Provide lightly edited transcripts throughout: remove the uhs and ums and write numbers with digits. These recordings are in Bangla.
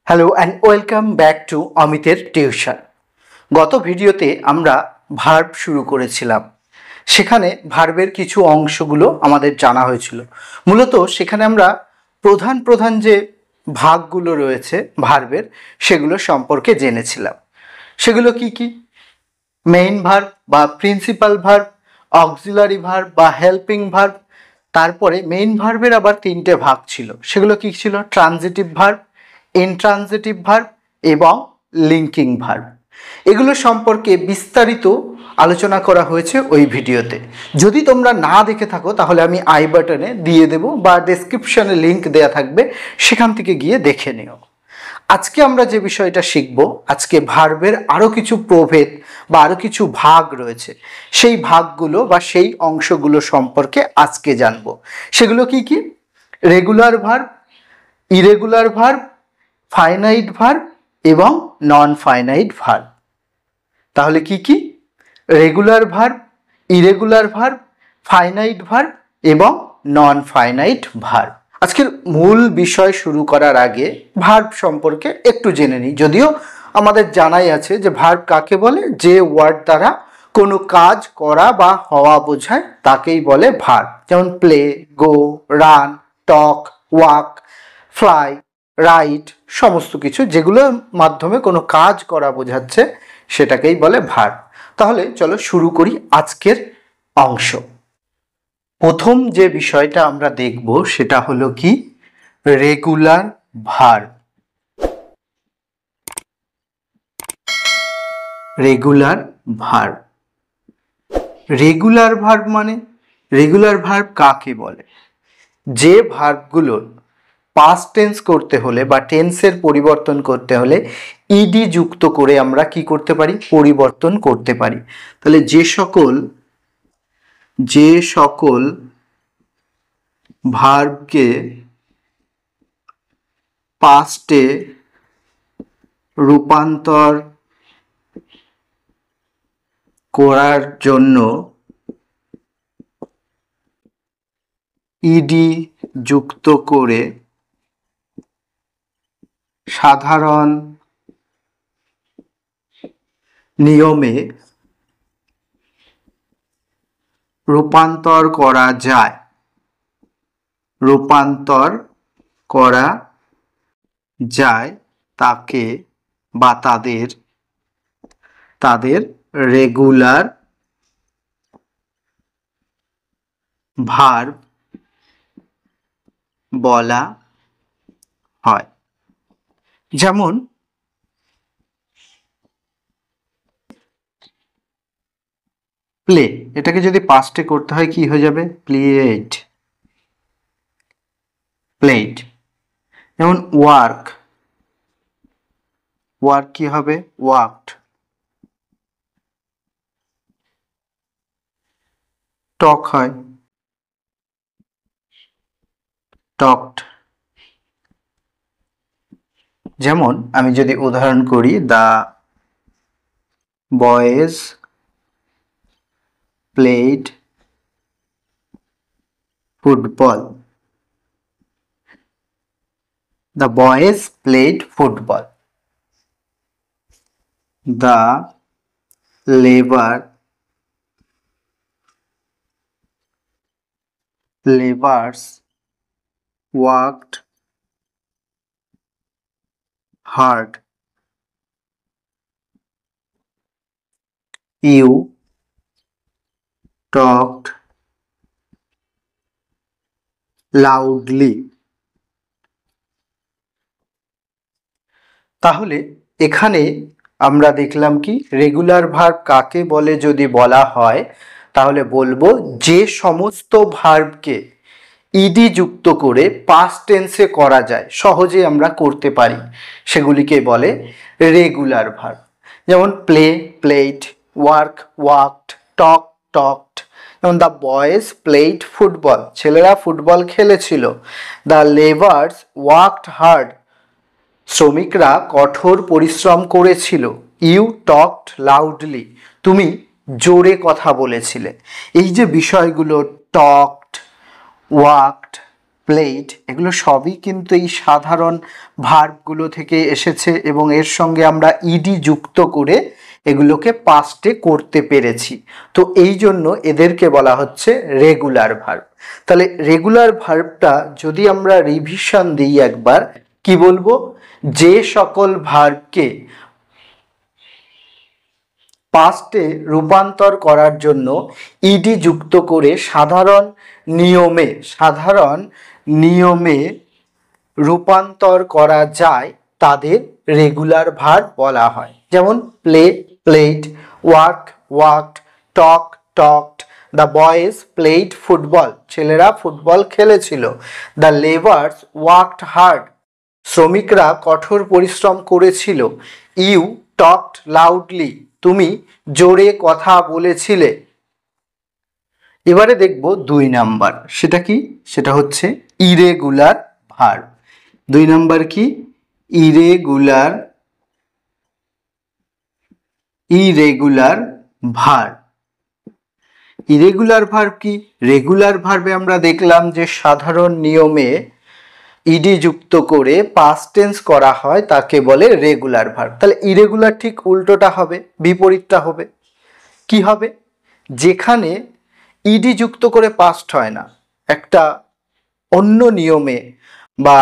Hello and welcome back to অমিতের টিউশন। গত ভিডিওতে আমরা ভার্ব শুরু করেছিলাম। সেখানে ভার্বের কিছু অংশগুলো আমাদের জানা হয়েছিল। মূলত সেখানে আমরা প্রধান প্রধান যে ভাগগুলো রয়েছে ভার্বের সেগুলো সম্পর্কে জেনেছিলাম। সেগুলো কি কি? মেইন ভার্ব বা প্রিন্সিপাল ভার্ব, অক্সিলারি ভার্ব বা হেল্পিং ভার্ব। তারপরে মেইন ভার্বের আবার তিনটে ভাগ ছিল। সেগুলো কি ছিল? ট্রানজিটিভ ভার্ব, ইনট্রানজিটিভ ভার্ব এবং লিঙ্কিং ভার্ব। এগুলো সম্পর্কে বিস্তারিত আলোচনা করা হয়েছে ওই ভিডিওতে। যদি তোমরা না দেখে থাকো তাহলে আমি আই বাটনে দিয়ে দেবো বা ডেসক্রিপশনে লিঙ্ক দেওয়া থাকবে, সেখান থেকে গিয়ে দেখে নিও। আজকে আমরা যে বিষয়টা শিখব, আজকে ভার্বের আরও কিছু প্রভেদ বা আরও কিছু ভাগ রয়েছে। সেই ভাগগুলো বা সেই অংশগুলো সম্পর্কে আজকে জানব। সেগুলো কি কি? Regular verb, irregular verb, finite verb এবং নন ফাইনাইট ভার্ব। তাহলে কি কি? Regular verb, irregular verb, finite verb এবং নন ফাইনাইট ভার্ব। আজকের মূল বিষয় শুরু করার আগে ভার্ব সম্পর্কে একটু জেনে নিই। যদিও আমাদের জানাই আছে যে ভার্ব কাকে বলে, যে ওয়ার্ড দ্বারা কোনো কাজ করা বা হওয়া বোঝায় তাকেই বলে ভার্ব। যেমন প্লে, গো, রান, টক, ওয়াক, ফ্লাই, রাইট, সমস্ত কিছু যেগুলোর মাধ্যমে কোনো কাজ করা বোঝাচ্ছে সেটাকেই বলে ভার্ব। তাহলে চলো শুরু করি আজকের অংশ। প্রথম যে বিষয়টা আমরা দেখব সেটা হলো কি? Regular verb. Regular verb. Regular verb মানে, রেগুলার ভার্ব কাকে বলে? যে ভার্বগুলোর পাস্ট টেন্স করতে হলে বা টেন্সের পরিবর্তন করতে হলে ইডি যুক্ত করে আমরা কি করতে পারি? পরিবর্তন করতে পারি। তাহলে যে সকল ভার্বকে পাস্টে রূপান্তর করার জন্য ইডি যুক্ত করে সাধারণ নিয়মে রূপান্তর করা যায়, তাকে বা তাদের রেগুলার ভার্ব বলা হয়। যেমন প্লে, এটাকে যদি পাস্টে করতে হয় কি হয়ে যাবে? প্লেড। যেমন ওয়ার্ক কি হবে? ওয়ার্কড। টক হয় টকড। যেমন আমি যদি উদাহরণ করি, the boys played football. The boys played football. The laborers worked hard. You talked loudly. তাহলে এখানে আমরা দেখলাম কি? রেগুলার ভার্ব কাকে বলে যদি বলা হয় তাহলে বলবো যে সমস্ত ভার্বকে ইডি যুক্ত করে পাস্ট টেন্সে করা যায়, সহজে আমরা করতে পারি, সেগুলিকে বলে রেগুলার ভার্ব। যেমন প্লে, প্লেড, ওয়ার্ক, ওয়ার্কড, টক, টকড। যেমন দ্য বয়েজ প্লেড ফুটবল, ছেলেরা ফুটবল খেলেছিল। দ্য লেবার্স ওয়ার্কড হার্ড, শ্রমিকরা কঠোর পরিশ্রম করেছিল। ইউ টকড লাউডলি, তুমি জোরে কথা বলেছিলে। এই যে বিষয়গুলো টকড, ওয়াকড, প্লেড, এগুলো সবই কিন্তু এই সাধারণ ভার্বগুলো থেকে এসেছে এবং এর সঙ্গে আমরা ইডি যুক্ত করে এগুলোকে পাস্টে করতে পেরেছি। তো এই জন্য এদেরকে বলা হচ্ছে রেগুলার ভার্ব। তাহলে রেগুলার ভার্বটা যদি আমরা রিভিশন দিই একবার, কি বলবো? যে সকল ভার্বকে পাস্টে রূপান্তর করার জন্য ইডি যুক্ত করে সাধারণ নিয়মে রূপান্তর করা যায় তাদের রেগুলার ভার্ব বলা হয়। যেমন play, played, work, worked, talk, talked, the boys played football, ছেলেরা ফুটবল খেলেছিল। দ্য লেবার্স ওয়ার্কড হার্ড, শ্রমিকরা কঠোর পরিশ্রম করেছিল। ইউ টকড লাউডলি, তুমি জোরে কথা বলেছিলে। এবারে দেখব 2 নাম্বার, সেটা কি? সেটা হচ্ছে ইরেগুলার ভার্ব। 2 নাম্বার কি? Irregular verb. ইরেগুলার ভার্ব কি? রেগুলার ভার্বে আমরা দেখলাম যে সাধারণ নিয়মে ইডি যুক্ত করে পাস্ট টেন্স করা হয়, তাকে বলে রেগুলার ভার্ব। তাহলে ইরেগুলার ঠিক উল্টোটা হবে, বিপরীতটা হবে। কি হবে? যেখানে ইডি যুক্ত করে পাস্ট হয় না, একটা অন্য নিয়মে বা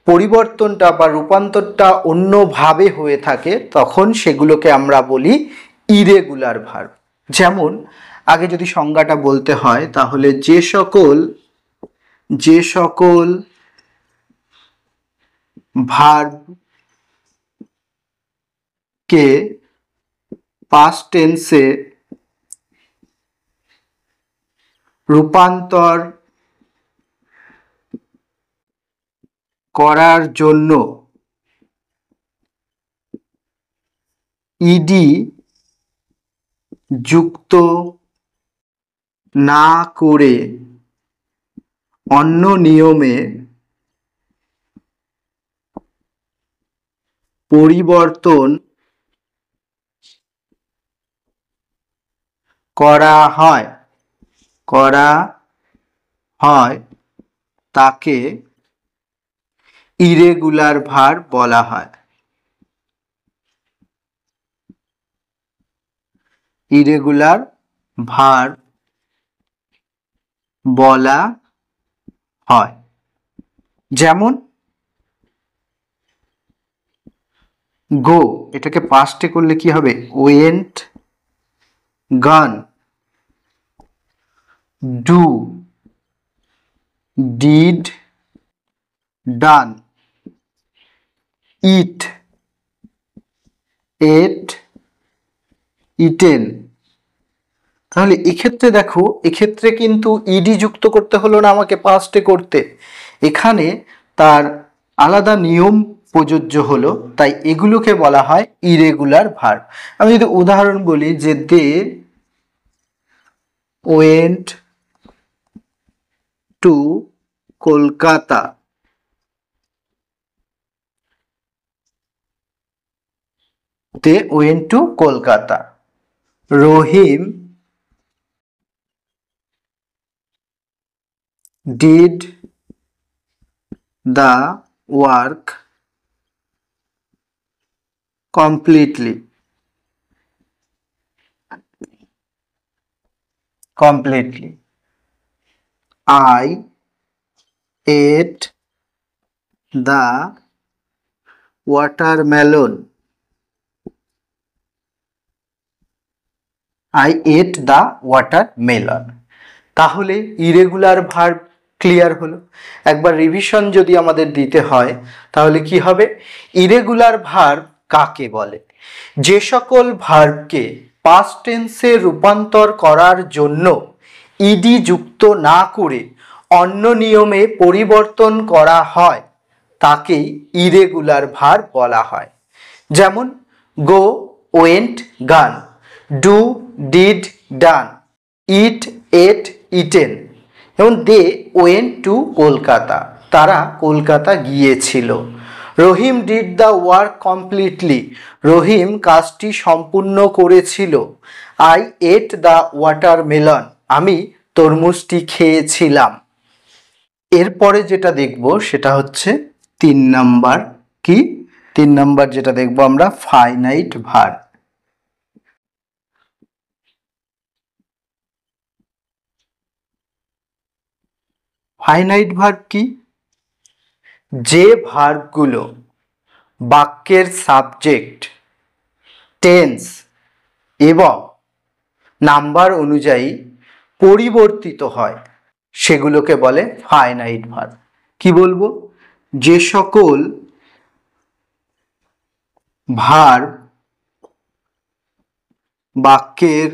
পরিবর্তনটা বা রূপান্তরটা অন্যভাবে হয়ে থাকে, তখন সেগুলোকে আমরা বলি ইরেগুলার ভার্ব। যেমন আগে যদি সংজ্ঞাটা বলতে হয় তাহলে যে সকল ভার্বকে পাস্ট টেন্সে রূপান্তর করার জন্য ইডি যুক্ত না করে অন্য নিয়মে পরিবর্তন করা হয় তাকে ইরেগুলার ভার্ব বলা হয়। ইরেগুলার ভার্ব বলা হয়। যেমন গো, এটাকে পাস্টে করলে কি হবে? ওয়েন্ট, গান। Do, did, done. It, at, eaten. তাহলে এক্ষেত্রে দেখো, এক্ষেত্রে কিন্তু ইডি যুক্ত করতে হলো না আমাকে পাস্টে করতে, এখানে তার আলাদা নিয়ম প্রযোজ্য হলো, তাই এগুলোকে বলা হয় ইরেগুলার ভার্ব। আমি যদি উদাহরণ বলি যে they went to Kolkata, they went to Kolkata. Rahim did the work completely. I ate the watermelon. তাহলে ইরেগুলার ভার্ব ক্লিয়ার হলো। একবার রিভিশন যদি আমাদের দিতে হয় তাহলে কি হবে? ইরেগুলার ভার্ব কাকে বলে? যে সকল ভার্বকে পাস্ট টেন্সে রূপান্তর করার জন্য ইডি যুক্ত না করে অন্য নিয়মে পরিবর্তন করা হয় তাকেই ইরেগুলার ভার্ব বলা হয়। যেমন গো, ওয়েন্ট, গান। Do, did, done. It, at, eaten. এবং দে ওয়েন্ট টু কলকাতা, তারা কলকাতা গিয়েছিল। রহিম ডিড দ্য ওয়ার্ক কমপ্লিটলি, রহিম কাজটি সম্পূর্ণ করেছিল। আই এট দ্য ওয়াটারমেলন, আমি তরমুজটি খেয়েছিলাম। এরপরে যেটা দেখব সেটা হচ্ছে 3 নাম্বার। কি 3 নাম্বার যেটা দেখব আমরা ফাইনাইট ভার্ব। ফাইনাইট ভার্ব কি? যে ভার্বগুলো বাক্যের সাবজেক্ট, টেন্স এবং নাম্বার অনুযায়ী পরিবর্তিত হয় সেগুলোকে বলে ফাইনাইট ভার্ব। কি বলবো? যে সকল ভার্ব বাক্যের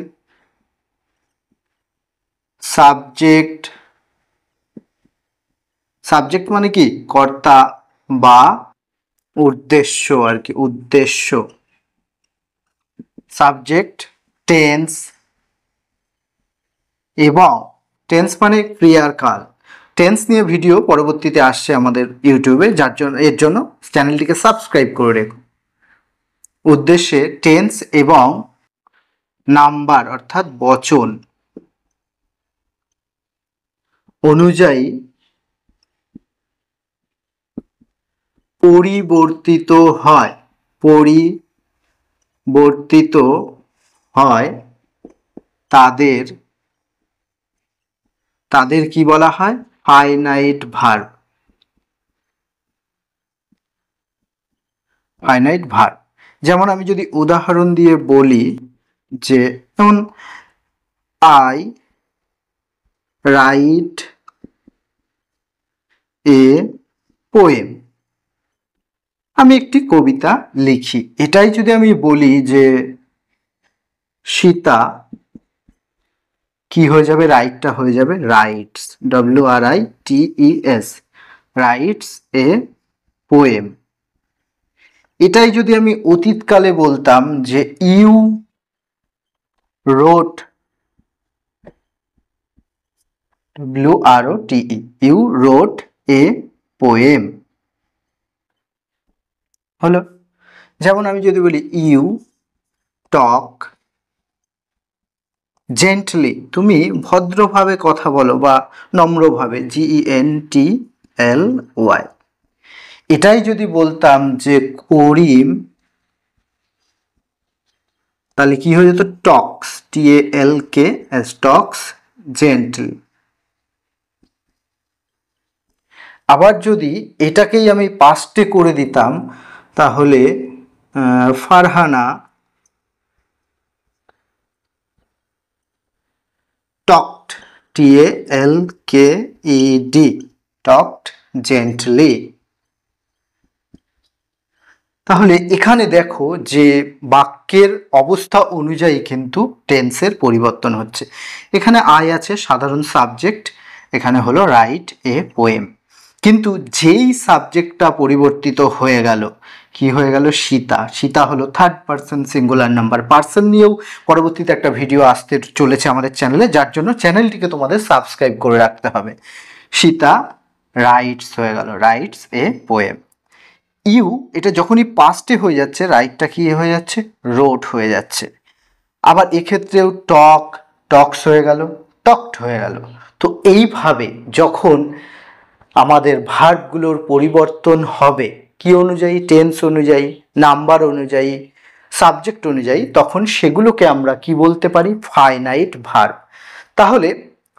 সাবজেক্ট, সাবজেক্ট মানে কি কর্তা বা উদ্দেশ্য আর কি, উদ্দেশ্য, সাবজেক্ট, টেন্স এবং টেন্স মানে ক্রিয়ার কাল। টেন্স নিয়ে ভিডিও পরবর্তীতে আসছে আমাদের ইউটিউবে, যার জন্য এর জন্য চ্যানেলটিকে সাবস্ক্রাইব করে রেখো। উদ্দেশ্যে টেন্স এবং নাম্বার অর্থাৎ বচন অনুযায়ী পরিবর্তিত হয়, পরিবর্তিত হয় তাদের, তাদের কি বলা হয়? Finite verb. Finite verb. যেমন আমি যদি উদাহরণ দিয়ে বলি যে, যেমন আই রাইট এ পোয়েম, আমি একটি কবিতা লিখি। এটাই যদি আমি বলি যে সীতা, কি হয়ে যাবে? রাইটটা হয়ে যাবে writes, WRITES, writes a poem. এটাই যদি আমি অতীতকালে বলতাম যে you wrote, WROTE, you wrote a poem হলো। যেমন আমি যদি বলি ইউ টক জেন্টলি, তুমি ভদ্রভাবে কথা বলো বা নম্রভাবে, GENTLY। এটাই যদি বলতাম যে করিম, তাহলে কি হয়ে যেত? টক্স, TALKS, টক্স জেন্টলি। আবার যদি এটাকেই আমি পাস্টে করে দিতাম তাহলে Farhana talked, TALKED, talked gently। তাহলে এখানে দেখো যে বাক্যের অবস্থা অনুযায়ী কিন্তু টেন্সের পরিবর্তন হচ্ছে। এখানে আই আছে সাধারণ সাবজেক্ট, এখানে হলো রাইট এ পোয়েম, কিন্তু যেই সাবজেক্টটা পরিবর্তিত হয়ে গেল, কি হয়ে গেল? সীতা। সীতা হলো third person singular number. Person নিয়েও পরবর্তীতে একটা ভিডিও আসতে চলেছে আমাদের চ্যানেলে, যার জন্য চ্যানেলটিকে তোমাদের সাবস্ক্রাইব করে রাখতে হবে। সীতা রাইটস হয়ে গেল, রাইটস এ পোয়েম। ইউ, এটা যখনই পাস্টে হয়ে যাচ্ছে, রাইটটা কি হয়ে যাচ্ছে? রোট হয়ে যাচ্ছে। আবার এক্ষেত্রেও টক, টক্স হয়ে গেল, টকড হয়ে গেল। তো এইভাবে যখন আমাদের ভার্বগুলোর পরিবর্তন হবে কি অনুযায়ী? টেন্স অনুযায়ী, নাম্বার অনুযায়ী, সাবজেক্ট অনুযায়ী, তখন সেগুলোকে আমরা কি বলতে পারি? Finite verb. তাহলে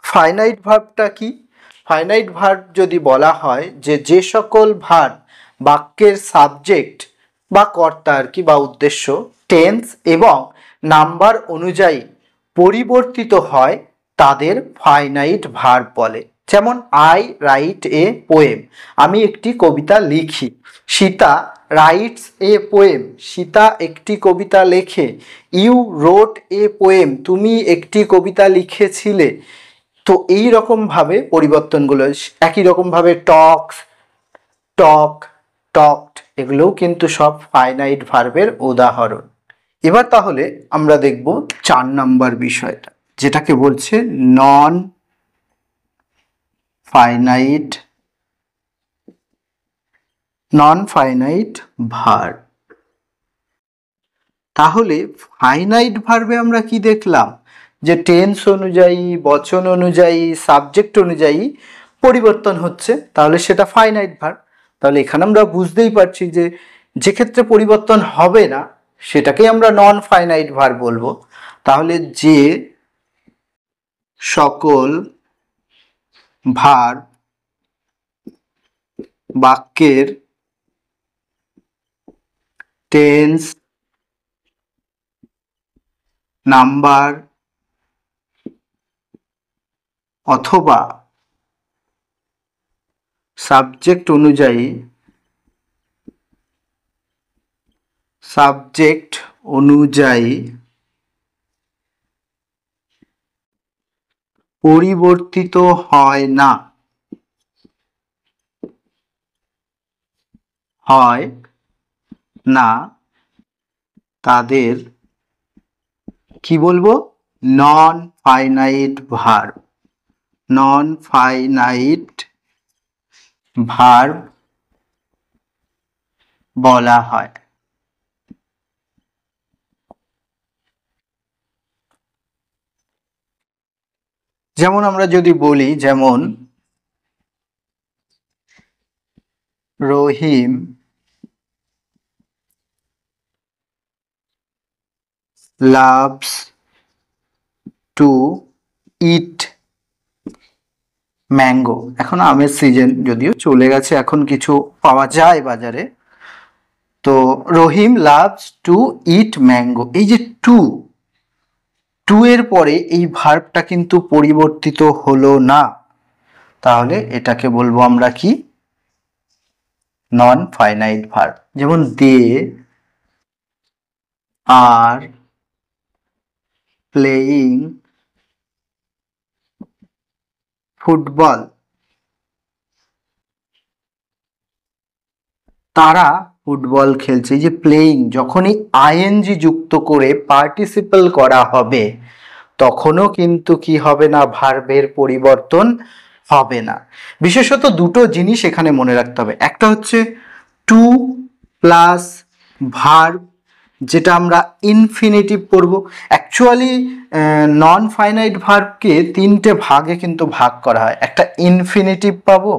ফাইনাইট ভার্বটা কি? ফাইনাইট ভার্ব যদি বলা হয় যে যে সকল ভার্ব বাক্যের সাবজেক্ট বা কর্তা আর কি বা উদ্দেশ্য, টেন্স এবং নাম্বার অনুযায়ী পরিবর্তিত হয় তাদের ফাইনাইট ভার্ব বলে। যেমন আই রাইট এ পোয়েম, আমি একটি কবিতা লিখি। Sita rights a poem, Sita একটি কবিতা লেখে। ইউ রোট এ পোয়েম, তুমি একটি কবিতা লিখেছিলে। তো এই রকমভাবে পরিবর্তনগুলো, একই রকমভাবে টক্স, টক, টকড, এগুলোও কিন্তু সব ফাইনাইট ভার্বের উদাহরণ। এবার তাহলে আমরা দেখব 4 নাম্বার বিষয়টা, যেটাকে বলছে non finite, non finite verb. তাহলে ফাইনাইট ভার্বে আমরা কি দেখলাম? যে টেন্স অনুযায়ী, বচন অনুযায়ী, সাবজেক্ট অনুযায়ী পরিবর্তন হচ্ছে, তাহলে সেটা ফাইনাইট ভার্ব। তাহলে এখানে আমরা বুঝতেই পারছি যে যে ক্ষেত্রে পরিবর্তন হবে না সেটাকেই আমরা নন ফাইনাইট ভার্ব বলবো। তাহলে যে সকল ভার্ব বাক্যের টেন্স, নাম্বার অথবা সাবজেক্ট অনুযায়ী পরিবর্তিত হয় না তাদের কি বলবো? নন ফাইনাইট ভার্ব বলা হয়। যেমন আমরা যদি বলি, যেমন রহিম loves to eat ম্যাঙ্গো। এখন আমের সিজন, যদিও চলে গেছে, এখন কিছু পাওয়া যায় বাজারে। তো রহিম লাভস টু ইট ম্যাঙ্গো, এই যে টু এর পরে এই ভার্বটা কিন্তু পরিবর্তিত হলো না, তাহলে এটাকে বলবো আমরা কি? Non finite verb. যেমন দে আর প্লেয়িং ফুটবল, তারা ফুটবল খেলছে। এই যে প্লেয়িং, যখনই আইএনজি যুক্ত করে পার্টিসিপল করা হবে তখনও কিন্তু কি হবে না? ভার্বের পরিবর্তন হবে না। বিশেষত দুটো জিনিস এখানে মনে রাখতে হবে। একটা হচ্ছে টু প্লাস ভার্ব, যেটা আমরা ইনফিনিটিভ করব। অ্যাকচুয়ালি নন ফাইনাইট ভার্বকে তিনটে ভাগে কিন্তু ভাগ করা হয়। একটা ইনফিনিটিভ পাবো,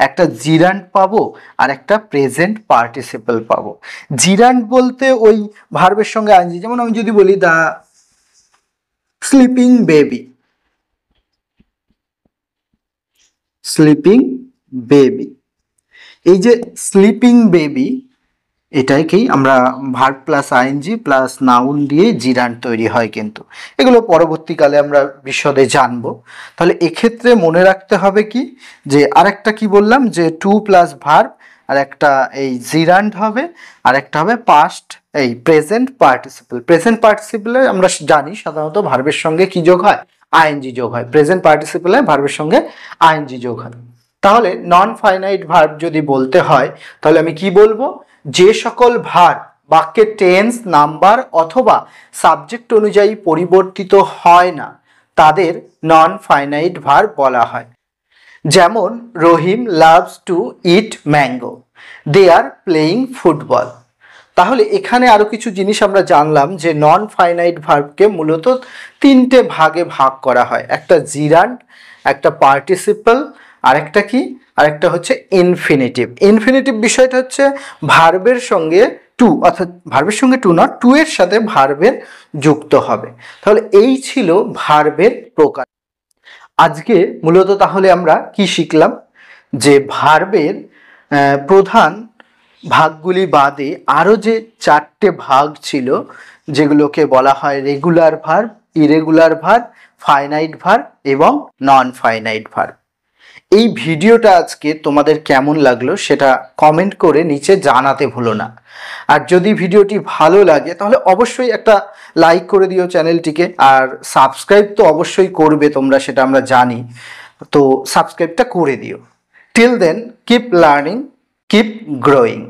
একটা জিরান্ট পাবো, আর একটা প্রেজেন্ট পার্টিসিপল পাবো। জিরান্ট বলতে ওই ভার্বের সঙ্গে আইএনজি। যেমন আমি যদি বলি দ্য স্লিপিং বেবি, এই যে স্লিপিং বেবি, এটাকেই আমরা verb plus ING plus noun দিয়ে জিরান্ট তৈরি হয়। কিন্তু এগুলো পরবর্তীকালে আমরা বিশদে জানবো। তাহলে এক্ষেত্রে মনে রাখতে হবে কি, যে আরেকটা কি বললাম, যে টু প্লাস ভার্ব, আর একটা এই জিরান্ট হবে, আর একটা হবে পাস্ট এই প্রেজেন্ট পার্টিসিপলে আমরা জানি সাধারণত ভার্বের সঙ্গে কি যোগ হয়? আইএনজি যোগ হয়। প্রেজেন্ট পার্টিসিপলে ভার্বের সঙ্গে আইএনজি যোগ হয়। তাহলে নন ফাইনাইট ভার্ব যদি বলতে হয় তাহলে আমি কি বলবো? যে সকল ভার্ব বাক্যের টেন্স, নাম্বার অথবা সাবজেক্ট অনুযায়ী পরিবর্তিত হয় না তাদের নন ফাইনাইট ভার্ব বলা হয়। যেমন Rahim loves to eat mango, they are playing football. তাহলে এখানে আরো কিছু জিনিস আমরা জানলাম, যে নন ফাইনাইট ভার্বকে মূলত তিনটে ভাগে ভাগ করা হয়। একটা জিরান্ট, একটা পার্টিসিপল, আরেকটা কি? আরেকটা হচ্ছে ইনফিনিটিভ বিষয়টা হচ্ছে ভার্বের সঙ্গে টু, অর্থাৎ ভার্বের সঙ্গে টু না, টু এর সাথে ভার্বের যুক্ত হবে। তাহলে এই ছিল ভার্বের প্রকার। আজকে মূলত তাহলে আমরা কি শিখলাম? যে ভার্বের প্রধান ভাগগুলি বাদে আরও যে চারটে ভাগ ছিল, যেগুলোকে বলা হয় regular verb, irregular verb, finite verb এবং নন ফাইনাইট ভার্ব। এই ভিডিওটা আজকে তোমাদের কেমন লাগলো সেটা কমেন্ট করে নিচে জানাতে ভুলো না। আর যদি ভিডিওটি ভালো লাগে তাহলে অবশ্যই একটা লাইক করে দিও চ্যানেলটিকে, আর সাবস্ক্রাইব তো অবশ্যই করবে তোমরা, সেটা আমরা জানি। তো সাবস্ক্রাইবটা করে দিও। Till then, keep learning, keep growing.